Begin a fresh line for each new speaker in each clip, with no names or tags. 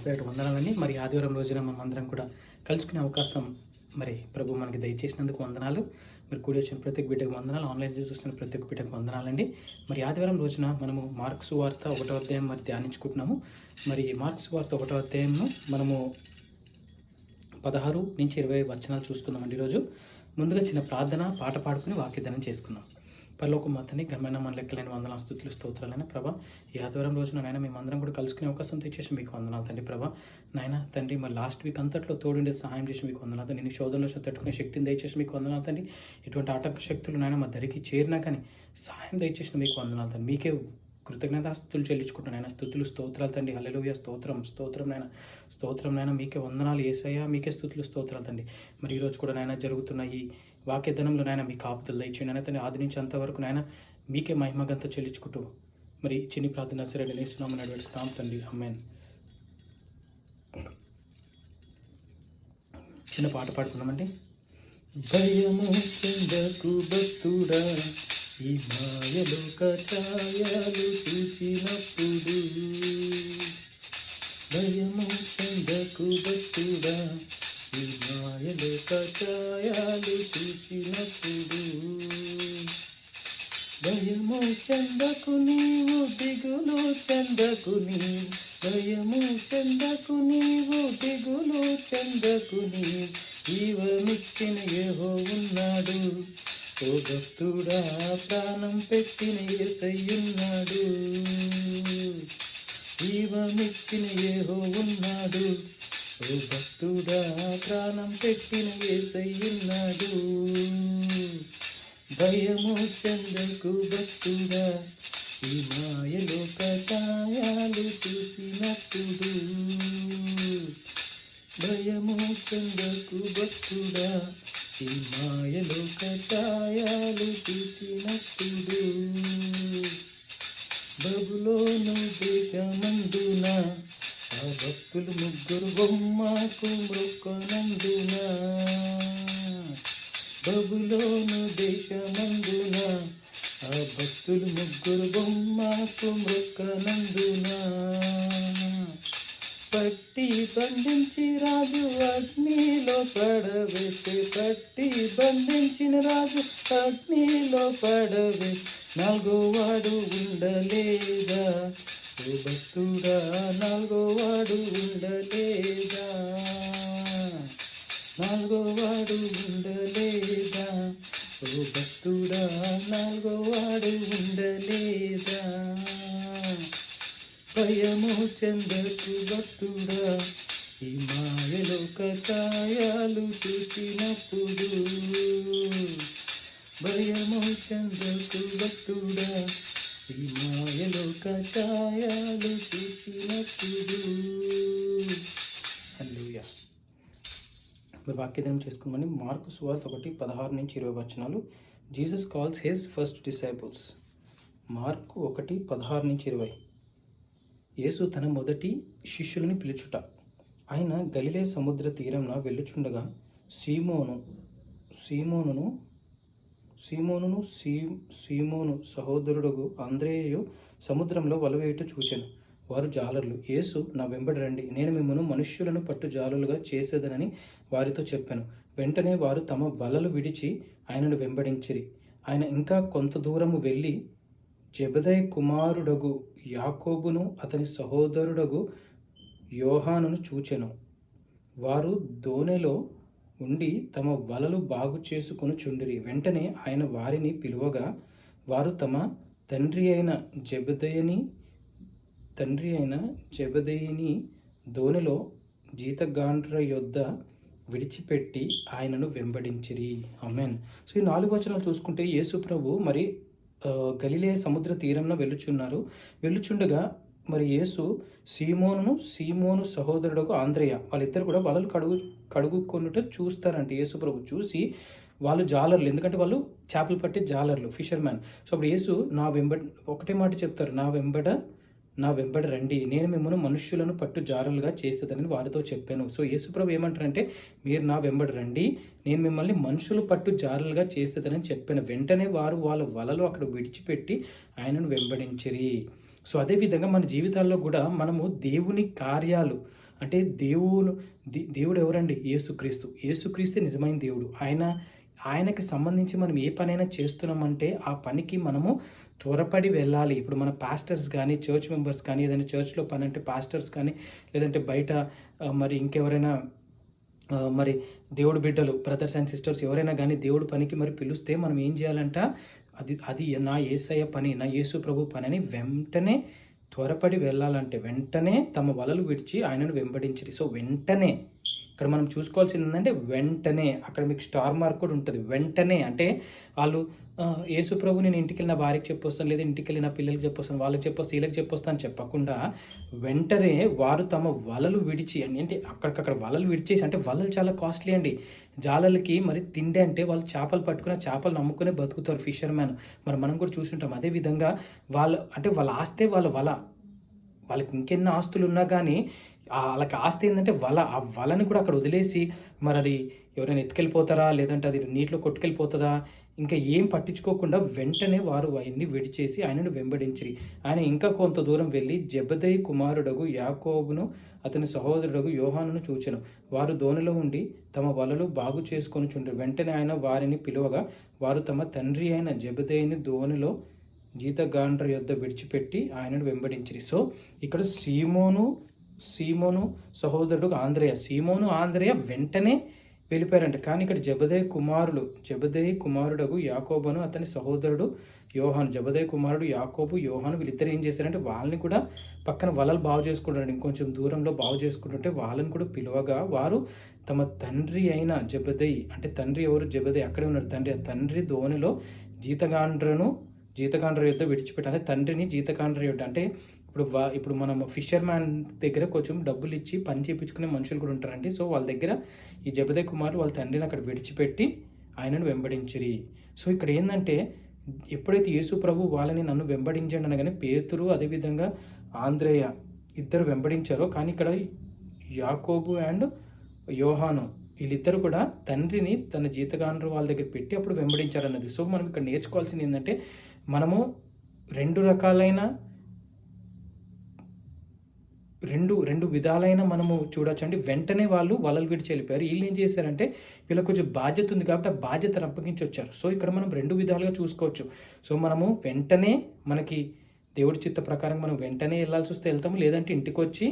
పేరిట వందనాలండి. మరి ఆదివారం రోజున మనం అందరం కూడా కలుసుకునే అవకాశం మరి ప్రభు మనకి దయచేసినందుకు వందనాలు. మరి కూడి వచ్చిన ప్రతి ఒక్క బిడ్డకు వందనాలు, ఆన్లైన్ చూస్తున్న ప్రతి ఒక్క బిడ్డకు వందనాలండి. మరి ఆదివారం రోజున మనము మార్కు సువార్త 1వ అధ్యాయం మరి ధ్యానించుకుంటున్నాము. మరి మార్కు సువార్త 1వ అధ్యాయంను మనము 16 నుంచి 20 వచనాలు చూసుకుందామండి. ఈరోజు ముందుగా చిన్న ప్రార్థన పాట పాడుకుని వాక్యదానం చేసుకుందాం. పరలోకం మాతని ఘనమైన మన లెక్కలేని వందనాలు, స్తుతులు, స్తోత్రాలైన ప్రభా, ఈ ఆదివారం రోజున నాయన మేమందరం కూడా కలుసుకునే అవకాశం తెచ్చేసి మీకు వందనాలు తండ్రి. ప్రభా నాయన తండ్రి, మరి లాస్ట్ వీక్ అంతట్లో తోడుండే సహాయం చేసి మీకు వందనాలు తండ్రి. నేను శోధనలో తట్టుకునే శక్తిని దయచేసి మీకు వందనాలు తండ్రి. ఎటువంటి ఆటంక శక్తులు నాయన మా దరికి చేరినా కానీ సహాయం దయచేసిన మీకు వందనాలు తండ్రి. మీకే కృతజ్ఞతాస్తుతులు చెల్లించుకుంటున్నాను. స్తుతులు, స్తోత్రాలు తండ్రి. హల్లెలూయా, స్తోత్రం స్తోత్రం నాయన, స్తోత్రం నాయన. మీకే వందనాలు యేసయ్యా, మీకే స్తుతులు, స్తోత్రాలు తండ్రి. మరి ఈరోజు కూడా నాయన జరుగుతున్న ఈ వాక్యధనంలో నాయన మీ కాపుదలు దయచేయండి నాయన తండ్రి. ఆది నుంచి అంతవరకు నాయన మీకే మహిమగంత చెల్లించుకుంటూ మరి చిన్ని ప్రార్థన సరే నేస్తున్నామని అడుగుతాం తండ్రి. ఆమేన్. చిన్న పాట పాడుకున్నామండి. భయము చెందకు భక్తుడా, ఈ మాయలోక ఛాయలు చూచినప్పుడు. భయము చెందకు భక్తుడా, ఈ మాయలోక ఛాయలు చూచినప్పుడు. భయము చెందకు నీవు, దిగులు చెందకు నీవు. భయము చెందకు నీవు, దిగులు చెందకు నీవు. జీవమిచ్చిన యెహోవా ఉన్నాడు, ఓ భక్తుడా, ప్రాణం పెట్టిన యేసయ్యున్నాడు. జీవమిచ్చిన యెహోవా ఉన్నాడు, ఓ భక్తుడా, ప్రాణం పెట్టిన యేసయ్యున్నాడు. భయము చెందకు భక్తుడా, ఈ మాయలోక ఛాయలు చూసినప్పుడు. భయము చెందకు భక్తుడా, ఈ మాయలోక ఛాయలు చూసినప్పుడు. బబులోను దేశమందున ఆ భక్తులు ముగ్గురు బొమ్మకు మ్రొక్కనందున. బబులోను దేశమందున ఆ భక్తులు ముగ్గురు బొమ్మకు మ్రొక్కనందున. పట్టి బంధించి రాజు అగ్నిలో పడవేస్తే, పట్టి బంధించిన రాజు అగ్నిలో పడవేస్తే, నాలుగో వాడు ఉండలేదా, ఓ భక్తుడా, నాలుగో వాడు ఉండలేదా, నాలుగో వాడు ఉండలేదా, ఓ భక్తుడా, నాలుగో వాడు ఉండలేదా. భయము చెందకు భక్తుడా, ఈ మాయలోక ఛాయలు చూసినప్పుడు. భయము చెందకు భక్తుడా, ఈ మాయలోక ఛాయలు చూసినప్పుడు. హల్లెలూయా. మరి వాక్యదానం చేసుకున్నామని మార్కు సువార్త 1:16 నుంచి 20 వచనాలు. Jesus calls his first disciples. Mark 1:16 నుంచి 20. యేసు తన మొదటి శిష్యులని పిలుచుట. ఆయన గలిలే సముద్ర తీరంన వెళ్ళుచుండగా సీమోను సహోదరుడు అంద్రేయు సముద్రంలో వలవేయుట చూచెను. వారు జాలర్లు. యేసు, నా వెంబడి రండి, నేను మిమ్మను మనుష్యులను పట్టు జాలులుగా చేసేదనని వారితో చెప్పాను. వెంటనే వారు తమ వలలు విడిచి ఆయనను వెంబడించిరి. ఆయన ఇంకా కొంత దూరము వెళ్ళి జెబెదయి కుమారుడగు యాకోబును అతని సహోదరుడగు యోహానును చూచెను. వారు దోణిలో ఉండి తమ వలలు బాగు చేసుకొనుచుండిరి. వెంటనే ఆయన వారిని పిలువగా వారు తమ తండ్రి అయిన జెబెదయిని దోణిలో జీతగాండ్ర యొద్ద విడిచిపెట్టి ఆయనను వెంబడించిరి. ఆమేన్. సో ఈ 4 వచనాలు చూసుకుంటే యేసు ప్రభు మరి గలిలే సముద్ర తీరంలో వెళ్ళుచుండగా మరి యేసు సీమోను సహోదరుడు ఆంద్రేయ వాళ్ళిద్దరు కూడా వలలు కడుగుకొనుట చూస్తారంటే యేసు ప్రభు చూసి, వాళ్ళు జాలర్లు, ఎందుకంటే వాళ్ళు చేపలు పట్టే జాలర్లు, ఫిషర్మ్యాన్. సో అప్పుడు యేసు ఒకటే మాట చెప్తారు, నా వెంబడి రండి, నేను మిమ్మల్ని మనుష్యులను పట్టు జారులుగా చేసేదని వారితో చెప్పాను. సో యేసుప్రభు ఏమంటారంటే, మీరు నా వెంబడి రండి, నేను మిమ్మల్ని మనుషులు పట్టు జారులుగా చేసేదని చెప్పాను. వెంటనే వారు వాళ్ళ వలలు అక్కడ విడిచిపెట్టి ఆయనను వెంబడించిరి. సో అదేవిధంగా మన జీవితాల్లో కూడా మనము దేవుని కార్యాలు అంటే దేవుడు ఎవరండి? యేసుక్రీస్తు. యేసుక్రీస్తే నిజమైన దేవుడు. ఆయనకి సంబంధించి మనం ఏ పనైనా చేస్తున్నామంటే ఆ పనికి మనము త్వరపడి వెళ్ళాలి. ఇప్పుడు మన పాస్టర్స్ కానీ, చర్చ్ మెంబర్స్ కానీ, ఏదైనా చర్చ్‌లో పని అంటే పాస్టర్స్ కానీ, లేదంటే బయట మరి ఇంకెవరైనా మరి దేవుడి బిడ్డలు బ్రదర్స్ అండ్ సిస్టర్స్ ఎవరైనా కానీ దేవుడి పనికి మరి పిలిస్తే మనం ఏం చేయాలంట? అది నా యేసయ్య పని, నా యేసు ప్రభు పని అని వెంటనే త్వరపడి వెళ్ళాలంటే వెంటనే తమ వలలు విడిచి ఆయనను వెంబడించిరి. సో వెంటనే ఇక్కడ మనం చూసుకోవాల్సింది ఏంటంటే వెంటనే, అక్కడ మీకు స్టార్ మార్క్ కూడా ఉంటుంది. వెంటనే అంటే వాళ్ళు యేసు ప్రభు నేను ఇంటికి వెళ్ళిన భార్యకి చెప్పొస్తాను, లేదా ఇంటికి వెళ్ళిన పిల్లలకి చెప్పొస్తాను, వాళ్ళకి చెప్పొస్తాను, వీళ్ళకి చెప్పొస్తాను అని చెప్పకుండా వెంటనే వారు తమ వలలు విడిచి అంటే అక్కడికక్కడ వలలు విడిచేసి, అంటే వలలు చాలా కాస్ట్లీ అండి. జాలలకి మరి తిండి అంటే వాళ్ళు చేపలు పట్టుకుని చేపలు నమ్ముకునే బతుకుతారు ఫిషర్ మ్యాన్. మరి మనం కూడా చూసుంటాం. అదేవిధంగా వాళ్ళ ఆస్తే వాళ్ళ వల, వాళ్ళకి ఇంకెన్ని ఆస్తులు ఉన్నా కానీ వాళ్ళకి ఆస్తి ఏంటంటే వల. ఆ వలని కూడా అక్కడ వదిలేసి మరి అది ఎవరైనా ఎత్తుకెళ్ళిపోతారా, లేదంటే అది నీటిలో కొట్టుకెళ్ళిపోతుందా, ఇంకా ఏం పట్టించుకోకుండా వెంటనే వారు అవన్నీ విడిచేసి ఆయనను వెంబడించిరి. ఆయన ఇంకా కొంత దూరం వెళ్ళి జెబెదయి కుమారుడగు యాకోబును అతని సహోదరుడగు యోహానును చూచెను. వారు దోణిలో ఉండి తమ వలలు బాగు చేసుకొని చుండ్రు. వెంటనే ఆయన వారిని పిలువగా వారు తమ తండ్రి అయిన జెబెదయిని దోణిలో జీతగాండ్ర యొద్ద విడిచిపెట్టి ఆయనను వెంబడించిరి. సో ఇక్కడ సీమోను సహోదరుడు ఆంద్రేయ, సీమోను ఆంద్రేయ వెంటనే వెళ్ళిపోయారంట. కానీ ఇక్కడ జబదయి కుమారుడగు యాకోబును అతని సహోదరుడు యోహాను, జబదయి కుమారుడు యాకోబు యోహాను వీళ్ళిద్దరు ఏం చేశారంటే వాళ్ళని కూడా పక్కన వలలు బాగు చేసుకుంటారు, ఇంకొంచెం దూరంలో బాగు చేసుకుంటుంటే వాళ్ళని కూడా పిలువగా వారు తమ తండ్రి అయిన జబదయి, అంటే తండ్రి ఎవరు? జబదయి అక్కడే ఉన్నారు తండ్రి. ఆ తండ్రి దోణిలో జీతగాండ్ర యొద్ద విడిచిపెట్టాలి. తండ్రిని జీతగాండ్ర యొద్ద అంటే ఇప్పుడు మనం ఫిషర్ మ్యాన్ దగ్గర కొంచెం డబ్బులు ఇచ్చి పని చేయించుకునే మనుషులు కూడా ఉంటారండి. సో వాళ్ళ దగ్గర ఈ జబదయి కుమారుడు వాళ్ళ తండ్రిని అక్కడ విడిచిపెట్టి ఆయనను వెంబడించిరి. సో ఇక్కడ ఏంటంటే ఎప్పుడైతే యేసు ప్రభు వాళ్ళని నన్ను వెంబడించండి అనగానే పేతురు అదేవిధంగా ఆంద్రేయ ఇద్దరు వెంబడించారో, కానీ ఇక్కడ యాకోబు అండ్ యోహాను వీళ్ళిద్దరు కూడా తండ్రిని తన జీతగాండ్రు వాళ్ళ దగ్గర పెట్టి అప్పుడు వెంబడించారన్నది. సో మనం ఇక్కడ నేర్చుకోవాల్సింది ఏంటంటే మనము రెండు విధాలైన మనము చూడొచ్చండి. వెంటనే వాళ్ళు వలలు విడిచి వెళ్ళిపోయారు. వీళ్ళు ఏం చేశారంటే వీళ్ళకి కొంచెం బాధ్యత ఉంది కాబట్టి ఆ బాధ్యతను అప్పగించి వచ్చారు. సో ఇక్కడ మనం రెండు విధాలుగా చూసుకోవచ్చు. సో మనము వెంటనే మనకి దేవుడి చిత్త ప్రకారం మనం వెంటనే వెళ్ళాల్సి వస్తే వెళ్తాము, లేదంటే ఇంటికి వచ్చి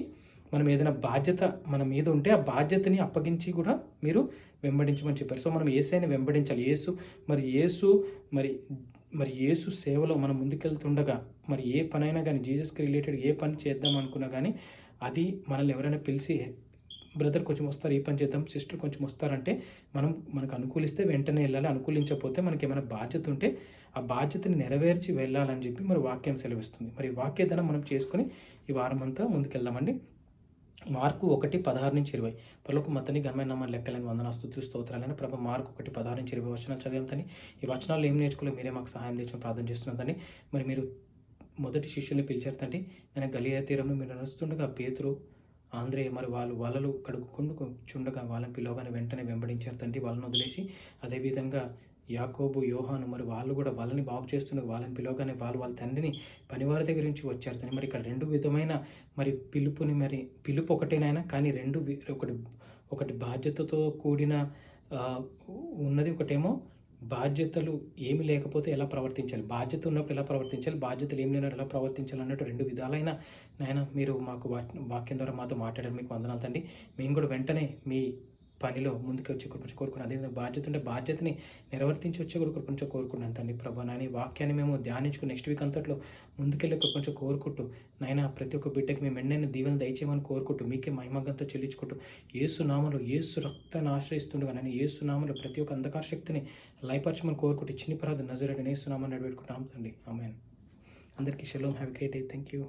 మనం ఏదైనా బాధ్యత మన మీద ఉంటే ఆ బాధ్యతని అప్పగించి కూడా మీరు వెంబడించమని చెప్పారు. సో మనం యేసయ్యని వెంబడించాలి. యేసు సేవలో మనం ముందుకెళ్తుండగా మరి ఏ పనైనా కానీ జీసస్కి రిలేటెడ్ ఏ పని చేద్దాం అనుకున్నా కానీ అది మనల్ని ఎవరైనా పిలిచి బ్రదర్ కొంచెం వస్తారు, ఈ పని చేద్దాం, సిస్టర్ కొంచెం వస్తారంటే మనకు అనుకూలిస్తే వెంటనే వెళ్ళాలి. అనుకూలించకపోతే మనకి ఏమైనా బాధ్యత ఉంటే ఆ బాధ్యతని నెరవేర్చి వెళ్ళాలని చెప్పి మరి వాక్యం సెలవిస్తుంది. మరి వాక్యధనం మనం చేసుకొని ఈ వారం అంతా ముందుకెళ్దామండి. మార్కు 1:16-20 పరలోక మతని ఘనమైన నామాన్ని లెక్కలేని వందన స్తుతులు స్తోత్రాలని ప్రభు. మార్కు 1:16-20 వచనాలు చదివామని ఈ వచనాలు ఏం నేర్చుకోలేదు మీరే మాకు సహాయం తెచ్చి ప్రార్థన చేస్తున్నదని. మరి మీరు మొదటి శిష్యుని పిలిచారు తండ్రి. నేను గలిలయ తీరంలో మీరు నడుస్తుండగా పేతురు ఆంద్రేయ మరి వాళ్ళు వలలు కడుక్కుంటూ చుండగా వాళ్ళని పిలవగానే వెంటనే వెంబడించారు తండ్రి. వాళ్ళని వదిలేసి అదేవిధంగా యాకోబు యోహాను మరి వాళ్ళు కూడా వాళ్ళని బాగు చేస్తున్నారు. వాళ్ళని పిలవగానే వాళ్ళ తండ్రిని పనివారి దగ్గర నుంచి వచ్చారు తండ్రి. మరి ఇక్కడ రెండు విధమైన మరి పిలుపు ఒకటేనైనా కానీ ఒకటి బాధ్యతతో కూడిన ఉన్నది, ఒకటేమో బాధ్యతలు ఏమి లేకపోతే ఎలా ప్రవర్తించాలి, బాధ్యత ఉన్నప్పుడు ఎలా ప్రవర్తించాలి, బాధ్యతలు ఏమి లేనప్పుడు ఎలా ప్రవర్తించాలి అన్నట్టు రెండు విధాలైన నాయన మీరు మాకు వాక్యం ద్వారా మాతో మాట్లాడారు. మీకు వందనాలు తండ్రి. మేము కూడా వెంటనే మీ పనిలో ముందుకు వచ్చి కృపణ కోరుకున్నాను. అదేవిధంగా బాధ్యత ఉంటే బాధ్యతని నిర్వర్తించి వచ్చే కూడా కృపణ కోరుకున్నాను తండ్రి. ప్రభా నాయన వాక్యాన్ని మేము ధ్యానించుకుని నెక్స్ట్ వీక్ అంతట్లో ముందుకెళ్ళి కృపణ కోరుకుంటూ నాయన ప్రతి ఒక్క బిడ్డకి మేము ఎన్నైనా దీవెన దయచేయమని కోరుకుంటూ మీకే మహిమగంతా చెల్లించుకుంటూ యేసు నామములో యేసు రక్తాన్ని ఆశ్రయిస్తుండగా నేను యేసు నామములో ప్రతి ఒక్క అంధకార శక్తిని లయపరచమని కోరుకుంటూ చిన్ని పరాధ నజరేయుడైన యేసు నామమున నడిపెట్టుకుంటాం తండ్రి. ఆమేన్. అందరికీ shalom. Have a great day. Thank you.